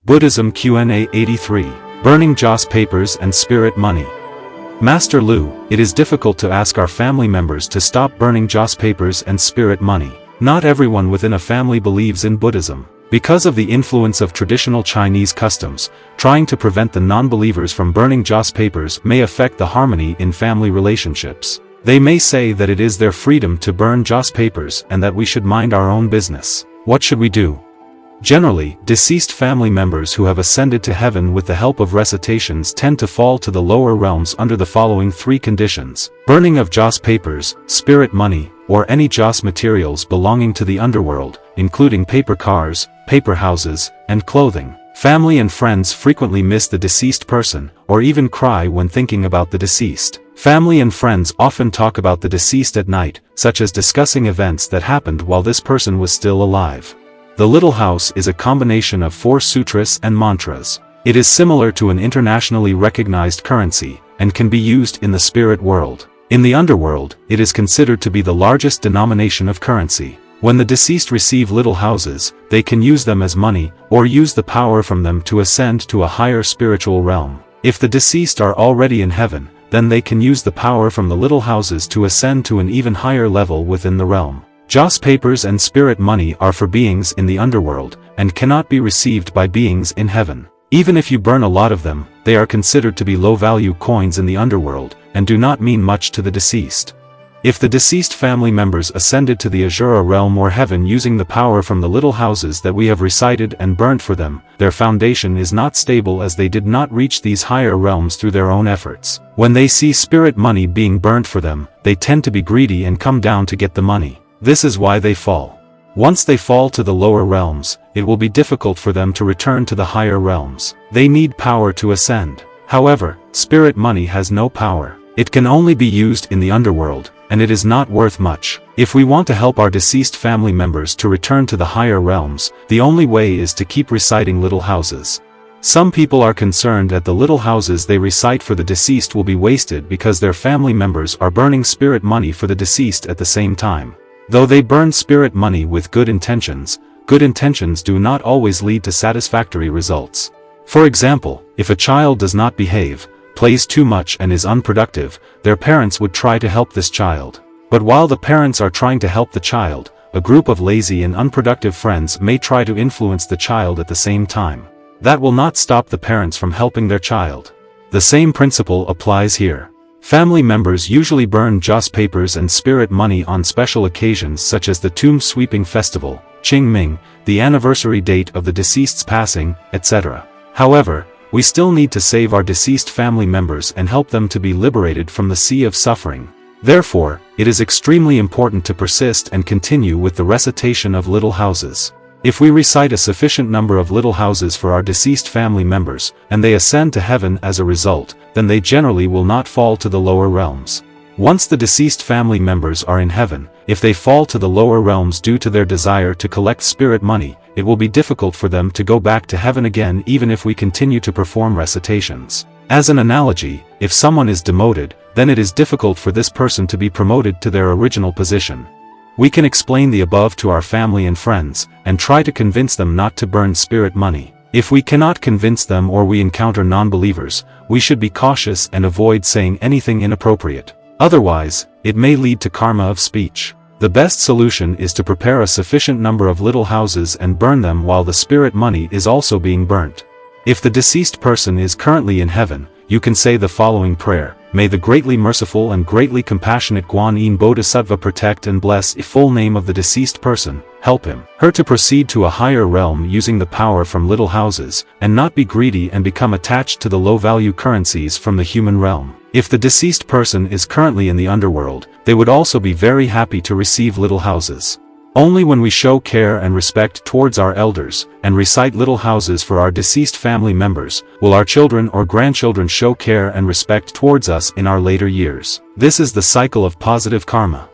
Buddhism Q&A 83. Burning joss papers and spirit money. Master Lu, it is difficult to ask our family members to stop burning joss papers and spirit money. Not everyone within a family believes in Buddhism. Because of the influence of traditional Chinese customs, trying to prevent the non-believers from burning joss papers may affect the harmony in family relationships. They may say that it is their freedom to burn joss papers and that we should mind our own business. What should we do? Generally, deceased family members who have ascended to heaven with the help of recitations tend to fall to the lower realms under the following three conditions: burning of joss papers, spirit money, or any joss materials belonging to the underworld, including paper cars, paper houses, and clothing. Family and friends frequently miss the deceased person, or even cry when thinking about the deceased. Family and friends often talk about the deceased at night, such as discussing events that happened while this person was still alive. The Little House is a combination of 4 sutras and mantras. It is similar to an internationally recognized currency, and can be used in the spirit world. In the underworld, it is considered to be the largest denomination of currency. When the deceased receive little houses, they can use them as money, or use the power from them to ascend to a higher spiritual realm. If the deceased are already in heaven, then they can use the power from the little houses to ascend to an even higher level within the realm. Joss papers and spirit money are for beings in the underworld, and cannot be received by beings in heaven. Even if you burn a lot of them, they are considered to be low-value coins in the underworld, and do not mean much to the deceased. If the deceased family members ascended to the Asura realm or heaven using the power from the little houses that we have recited and burnt for them, their foundation is not stable as they did not reach these higher realms through their own efforts. When they see spirit money being burnt for them, they tend to be greedy and come down to get the money. This is why they fall. Once they fall to the lower realms, it will be difficult for them to return to the higher realms. They need power to ascend. However, spirit money has no power. It can only be used in the underworld, and it is not worth much. If we want to help our deceased family members to return to the higher realms, the only way is to keep reciting little houses. Some people are concerned that the little houses they recite for the deceased will be wasted because their family members are burning spirit money for the deceased at the same time. Though they burn spirit money with good intentions do not always lead to satisfactory results. For example, if a child does not behave, plays too much and is unproductive, their parents would try to help this child. But while the parents are trying to help the child, a group of lazy and unproductive friends may try to influence the child at the same time. That will not stop the parents from helping their child. The same principle applies here. Family members usually burn joss papers and spirit money on special occasions such as the Tomb Sweeping Festival, Qingming, the anniversary date of the deceased's passing, etc. However, we still need to save our deceased family members and help them to be liberated from the sea of suffering. Therefore, it is extremely important to persist and continue with the recitation of little houses. If we recite a sufficient number of little houses for our deceased family members, and they ascend to heaven as a result, then they generally will not fall to the lower realms. Once the deceased family members are in heaven, if they fall to the lower realms due to their desire to collect spirit money, it will be difficult for them to go back to heaven again even if we continue to perform recitations. As an analogy, if someone is demoted, then it is difficult for this person to be promoted to their original position. We can explain the above to our family and friends, and try to convince them not to burn spirit money. If we cannot convince them or we encounter non-believers, we should be cautious and avoid saying anything inappropriate. Otherwise, it may lead to karma of speech. The best solution is to prepare a sufficient number of little houses and burn them while the spirit money is also being burnt. If the deceased person is currently in heaven, you can say the following prayer: May the greatly merciful and greatly compassionate Guan Yin Bodhisattva protect and bless the full name of the deceased person, help him, her to proceed to a higher realm using the power from little houses, and not be greedy and become attached to the low-value currencies from the human realm. If the deceased person is currently in the underworld, they would also be very happy to receive little houses. Only when we show care and respect towards our elders, and recite little houses for our deceased family members, will our children or grandchildren show care and respect towards us in our later years. This is the cycle of positive karma.